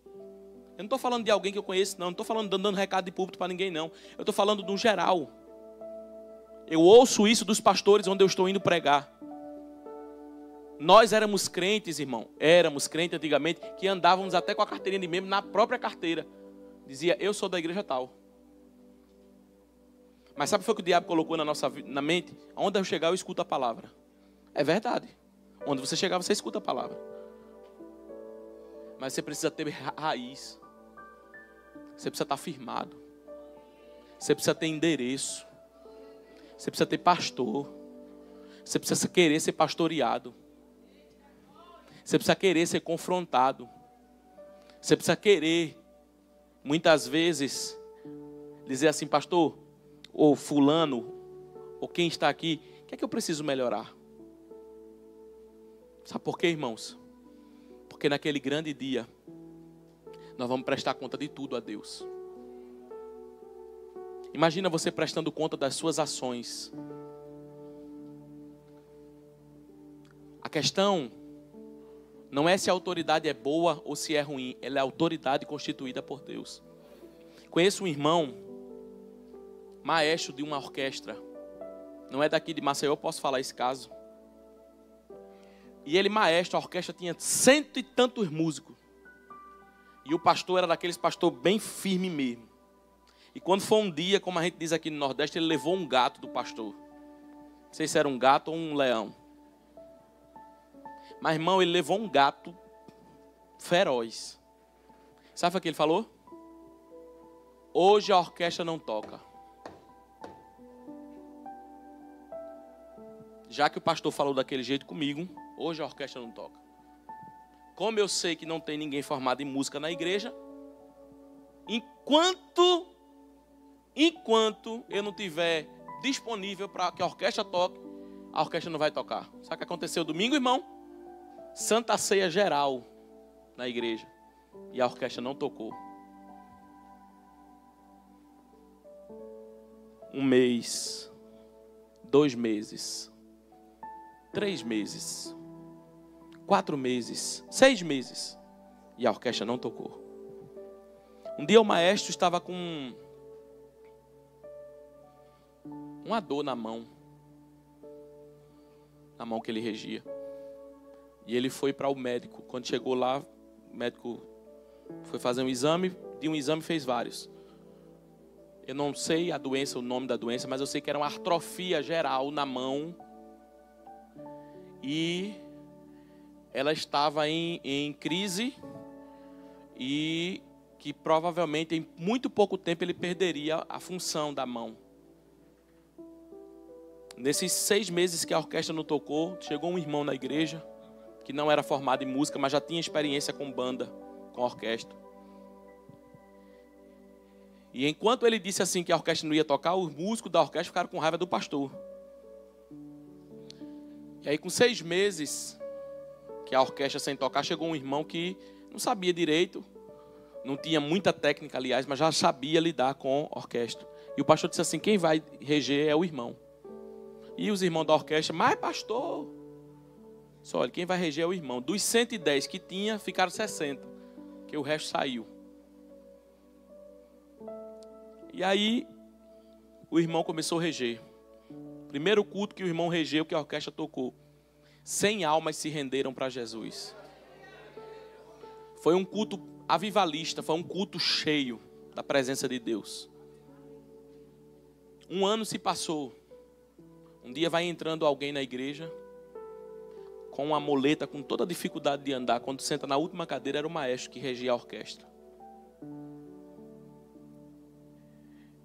Eu não estou falando de alguém que eu conheço, não. Não estou falando dando recado de púlpito para ninguém, não. Eu estou falando de um geral. Eu ouço isso dos pastores onde eu estou indo pregar. Nós éramos crentes, irmão. Éramos crentes antigamente, que andávamos até com a carteirinha de membro na própria carteira. Dizia: eu sou da igreja tal. Mas sabe o que foi que o diabo colocou na mente? Onde eu chegar, eu escuto a palavra. É verdade. Onde você chegar, você escuta a palavra. Mas você precisa ter raiz. Você precisa estar firmado. Você precisa ter endereço. Você precisa ter pastor. Você precisa querer ser pastoreado. Você precisa querer ser confrontado. Você precisa querer, muitas vezes, dizer assim: pastor, ou fulano, ou quem está aqui, o que é que eu preciso melhorar? Sabe por quê, irmãos? Porque naquele grande dia, nós vamos prestar conta de tudo a Deus. Imagina você prestando conta das suas ações. A questão não é se a autoridade é boa ou se é ruim. Ela é a autoridade constituída por Deus. Conheço um irmão, maestro de uma orquestra. Não é daqui de Maceió, eu posso falar esse caso. E ele, maestro, a orquestra tinha 100 e tantos músicos. E o pastor era daqueles pastor bem firme mesmo. E quando foi um dia, como a gente diz aqui no Nordeste, ele levou um gato do pastor. Não sei se era um gato ou um leão. Mas, irmão, ele levou um gato feroz. Sabe o que ele falou? Hoje a orquestra não toca. Já que o pastor falou daquele jeito comigo, hoje a orquestra não toca. Como eu sei que não tem ninguém formado em música na igreja, enquanto eu não tiver disponível para que a orquestra toque, a orquestra não vai tocar. Sabe o que aconteceu domingo, irmão? Santa Ceia geral na igreja. E a orquestra não tocou. 1 mês, 2 meses, 3 meses, 4 meses, 6 meses. E a orquestra não tocou. Um dia o maestro estava com uma dor na mão que ele regia. E ele foi para o médico. Quando chegou lá, o médico foi fazer um exame. De um exame fez vários. Eu não sei a doença, o nome da doença, mas eu sei que era uma atrofia geral na mão. E ela estava em crise. E que provavelmente em muito pouco tempo ele perderia a função da mão. Nesses 6 meses que a orquestra não tocou, chegou um irmão na igreja que não era formado em música, mas já tinha experiência com banda, com orquestra. E enquanto ele disse assim que a orquestra não ia tocar, os músicos da orquestra ficaram com raiva do pastor. E aí com 6 meses que a orquestra sem tocar, chegou um irmão que não sabia direito, não tinha muita técnica, aliás, mas já sabia lidar com a orquestra. E o pastor disse assim: quem vai reger é o irmão. E os irmãos da orquestra: mas pastor, só olha, quem vai reger é o irmão. Dos 110 que tinha, ficaram 60, que o resto saiu. E aí o irmão começou a reger. Primeiro culto que o irmão regeu, que a orquestra tocou, 100 almas se renderam para Jesus. Foi um culto avivalista, foi um culto cheio da presença de Deus. 1 ano se passou. Um dia vai entrando alguém na igreja com uma muleta, com toda a dificuldade de andar. Quando senta na última cadeira, era o maestro que regia a orquestra.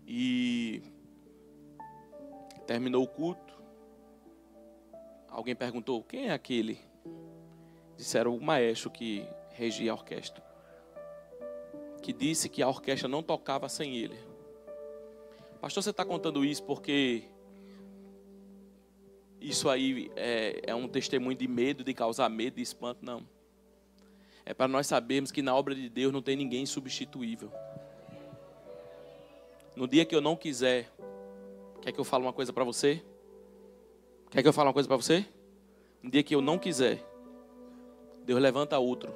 E terminou o culto. Alguém perguntou, quem é aquele? Disseram, o maestro que regia a orquestra. Que disse que a orquestra não tocava sem ele. Pastor, você está contando isso porque isso aí é um testemunho de medo, de causar medo, de espanto? Não. É para nós sabermos que na obra de Deus não tem ninguém insubstituível. No dia que eu não quiser, quer que eu fale uma coisa para você? Quer que eu fale uma coisa para você? No dia que eu não quiser, Deus levanta outro.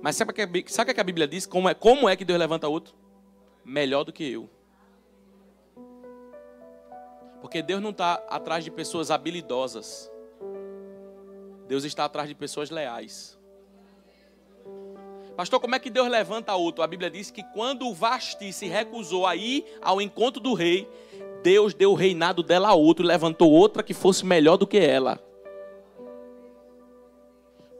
Mas sabe o que a Bíblia diz? Como é que Deus levanta outro? Melhor do que eu. Porque Deus não está atrás de pessoas habilidosas. Deus está atrás de pessoas leais. Pastor, como é que Deus levanta outro? A Bíblia diz que quando o Vasti se recusou a ir ao encontro do rei, Deus deu o reinado dela a outro, levantou outra que fosse melhor do que ela.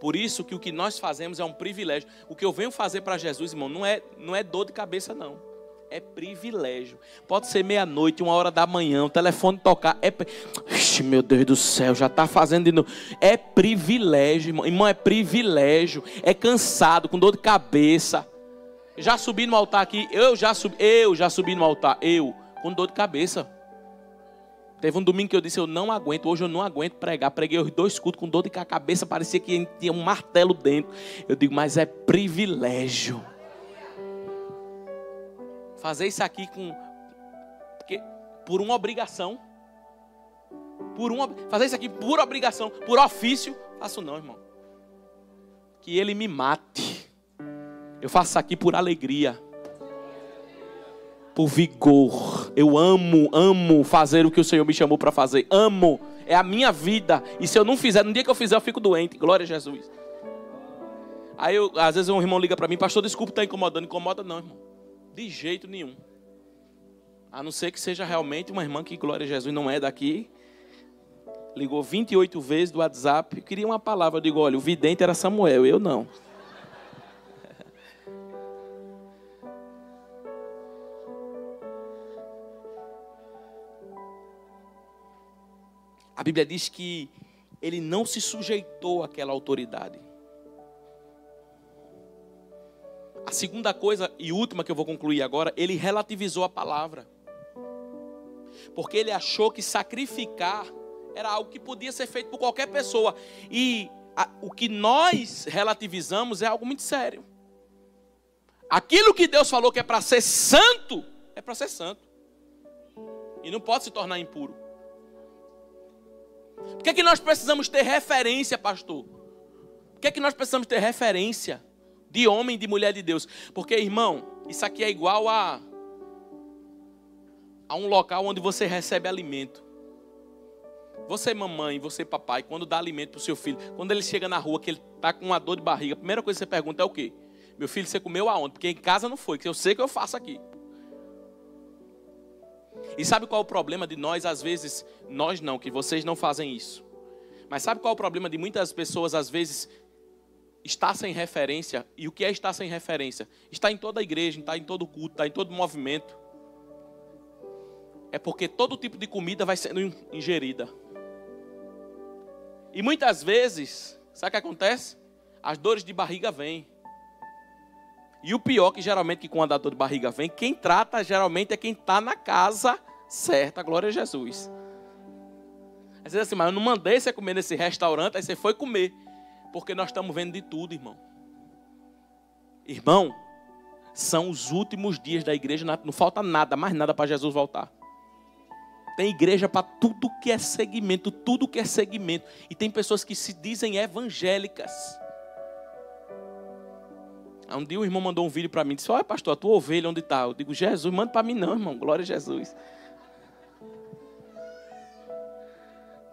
Por isso que o que nós fazemos é um privilégio. O que eu venho fazer para Jesus, irmão, não é dor de cabeça, não. É privilégio. Pode ser meia-noite, 1h da manhã, o telefone tocar. Ixi, meu Deus do céu, já está fazendo de novo. É privilégio, irmão. Irmão, é privilégio. É cansado, com dor de cabeça. Já subi no altar aqui. Eu já subi no altar. Com dor de cabeça. Teve um domingo que eu disse, eu não aguento. Hoje eu não aguento pregar. Preguei os 2 cultos com dor de cabeça. Parecia que tinha um martelo dentro. Eu digo, mas é privilégio. Fazer isso aqui por uma obrigação. Fazer isso aqui por obrigação, por ofício. Faço não, irmão. Que ele me mate. Eu faço isso aqui por alegria. Por vigor. Eu amo fazer o que o Senhor me chamou para fazer. Amo. É a minha vida. E se eu não fizer, no dia que eu fizer, eu fico doente. Glória a Jesus. Aí às vezes um irmão liga para mim, pastor, desculpa, está incomodando. Incomoda não, irmão. De jeito nenhum. A não ser que seja realmente uma irmã que, glória a Jesus, não é daqui. Ligou 28 vezes do WhatsApp. Eu queria uma palavra. Eu digo, olha, o vidente era Samuel, eu não. A Bíblia diz que ele não se sujeitou àquela autoridade. A segunda coisa e última que eu vou concluir agora, ele relativizou a palavra. Porque ele achou que sacrificar era algo que podia ser feito por qualquer pessoa. E o que nós relativizamos é algo muito sério. Aquilo que Deus falou que é para ser santo, é para ser santo. E não pode se tornar impuro. Por que é que nós precisamos ter referência, pastor? Por que é que nós precisamos ter referência de homem e de mulher de Deus? Porque, irmão, isso aqui é igual a um local onde você recebe alimento. Você, mamãe, você, papai, quando dá alimento para o seu filho, quando ele chega na rua, que ele está com uma dor de barriga, a primeira coisa que você pergunta é o quê? Meu filho, você comeu aonde? Porque em casa não foi, que eu sei que eu faço aqui. E sabe qual é o problema de nós, às vezes, nós não, que vocês não fazem isso. Mas sabe qual é o problema de muitas pessoas, às vezes, estar sem referência? E o que é estar sem referência? Está em toda a igreja, está em todo culto, está em todo movimento. É porque todo tipo de comida vai sendo ingerida. E muitas vezes, sabe o que acontece? As dores de barriga vêm. E o pior que geralmente que quando a dor de barriga vem, quem trata geralmente é quem está na casa certa, glória a Jesus. Às vezes assim, mas eu não mandei você comer nesse restaurante, aí você foi comer. Porque nós estamos vendo de tudo, irmão. Irmão, são os últimos dias da igreja, não falta nada, mais nada para Jesus voltar. Tem igreja para tudo que é segmento, tudo que é segmento. E tem pessoas que se dizem evangélicas. Um dia o irmão mandou um vídeo para mim, disse, olha pastor, a tua ovelha onde está? Eu digo, Jesus, manda para mim não, irmão, glória a Jesus.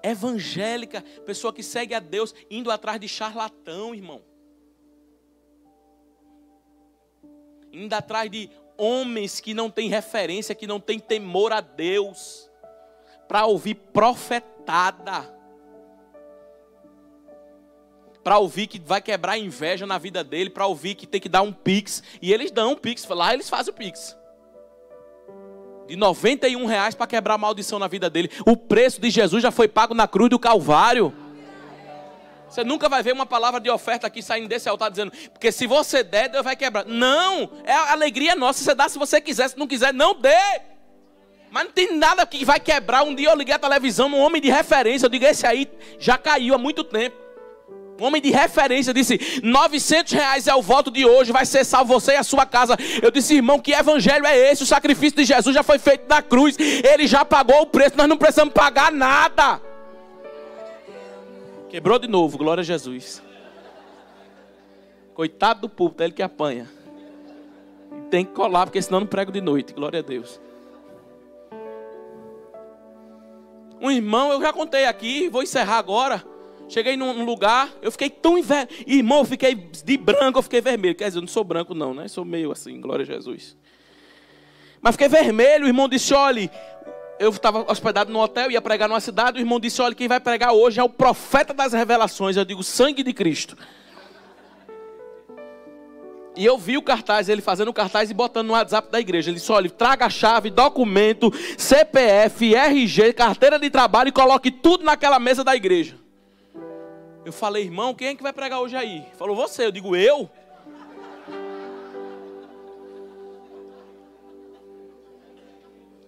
Evangélica, pessoa que segue a Deus, indo atrás de charlatão, irmão. Indo atrás de homens que não têm referência, que não têm temor a Deus, para ouvir profetada. Para ouvir que vai quebrar a inveja na vida dele, para ouvir que tem que dar um pix. E eles dão um pix, lá eles fazem o pix. de R$91 para quebrar a maldição na vida dele. O preço de Jesus já foi pago na cruz do Calvário. Você nunca vai ver uma palavra de oferta aqui saindo desse altar dizendo, porque se você der, Deus vai quebrar. Não, a alegria nossa. Você dá se você quiser, se não quiser, não dê. Mas não tem nada que vai quebrar. Um dia eu liguei a televisão num homem de referência. Eu digo, esse aí já caiu há muito tempo. Um homem de referência disse, R$900 é o voto de hoje, vai ser salvo você e a sua casa. Eu disse, irmão, que evangelho é esse? O sacrifício de Jesus já foi feito na cruz. Ele já pagou o preço, nós não precisamos pagar nada. Quebrou de novo, glória a Jesus. Coitado do púlpito, é ele que apanha. Tem que colar, porque senão não prego de noite, glória a Deus. Um irmão, eu já contei aqui, vou encerrar agora. Cheguei num lugar, eu fiquei tão irmão, eu fiquei de branco, eu fiquei vermelho. Quer dizer, eu não sou branco não, né? Sou meio assim, glória a Jesus. Mas fiquei vermelho, o irmão disse, olha, eu estava hospedado no hotel, ia pregar numa cidade, o irmão disse, olha, quem vai pregar hoje é o profeta das revelações. Eu digo, sangue de Cristo. E eu vi o cartaz, ele fazendo o cartaz e botando no WhatsApp da igreja. Ele disse, olha, traga a chave, documento, CPF, RG, carteira de trabalho e coloque tudo naquela mesa da igreja. Eu falei, irmão, quem é que vai pregar hoje aí? Ele falou, você. Eu digo, eu?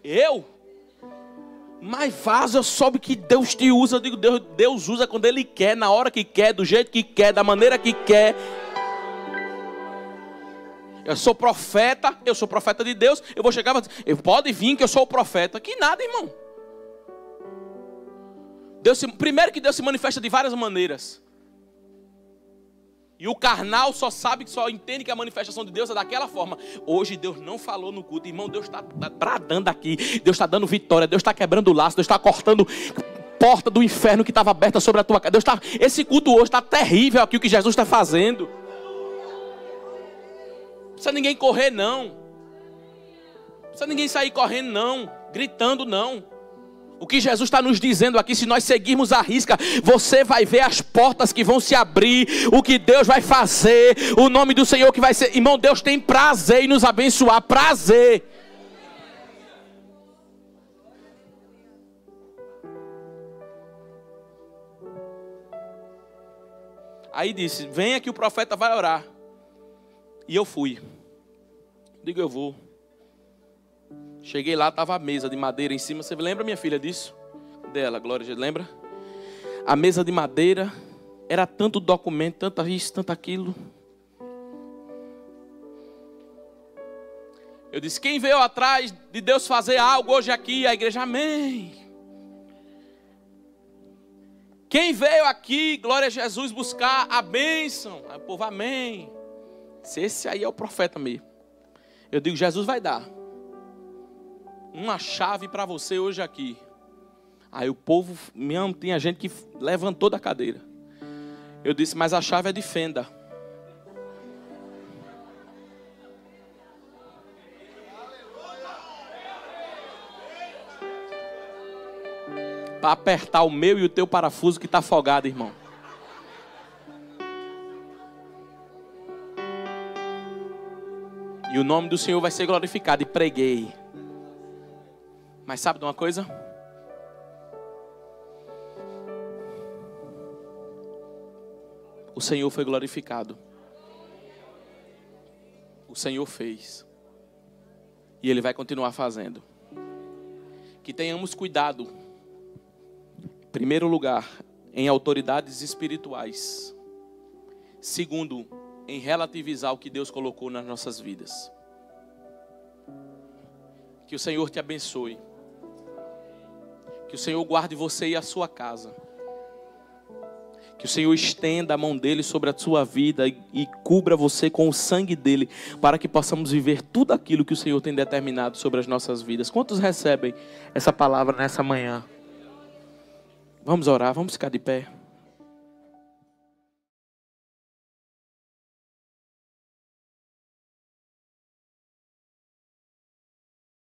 Eu? Mas vaza, eu soube que Deus te usa. Eu digo, Deus usa quando Ele quer, na hora que quer, do jeito que quer, da maneira que quer. Eu sou profeta de Deus. Eu vou chegar e dizer, pode vir que eu sou o profeta. Que nada, irmão. Primeiro que Deus se manifesta de várias maneiras. E o carnal só entende que a manifestação de Deus é daquela forma. Hoje Deus não falou no culto. Irmão, Deus está bradando aqui. Deus está dando vitória. Deus está quebrando o laço. Deus está cortando porta do inferno que estava aberta sobre a tua casa. Esse culto hoje está terrível aqui o que Jesus está fazendo. Não precisa ninguém correr não. Não precisa ninguém sair correndo não. Gritando não. O que Jesus está nos dizendo aqui, se nós seguirmos a risca, você vai ver as portas que vão se abrir, o que Deus vai fazer, o nome do Senhor que vai ser. Irmão, Deus tem prazer em nos abençoar, prazer. Aí disse, venha que o profeta vai orar. E eu fui. Digo, eu vou. Cheguei lá, estava a mesa de madeira em cima. Você lembra, minha filha, disso? Dela, Glória a Deus, lembra? A mesa de madeira, era tanto documento, tanta isso, tanto aquilo. Eu disse, quem veio atrás de Deus fazer algo hoje aqui? A igreja, amém. Quem veio aqui, glória a Jesus, buscar a bênção? Aí o povo, amém. Esse aí é o profeta mesmo. Eu digo, Jesus vai dar uma chave para você hoje aqui. Aí o povo mesmo, tinha gente que levantou da cadeira. Eu disse, mas a chave é de fenda. Para apertar o meu e o teu parafuso que está afogado, irmão. E o nome do Senhor vai ser glorificado. E preguei. Mas sabe de uma coisa? O Senhor foi glorificado. O Senhor fez. E Ele vai continuar fazendo. Que tenhamos cuidado. Em primeiro lugar, em autoridades espirituais. Segundo, em relativizar o que Deus colocou nas nossas vidas. Que o Senhor te abençoe. Que o Senhor guarde você e a sua casa. Que o Senhor estenda a mão dele sobre a sua vida e cubra você com o sangue dele, para que possamos viver tudo aquilo que o Senhor tem determinado sobre as nossas vidas. Quantos recebem essa palavra nessa manhã? Vamos orar, vamos ficar de pé.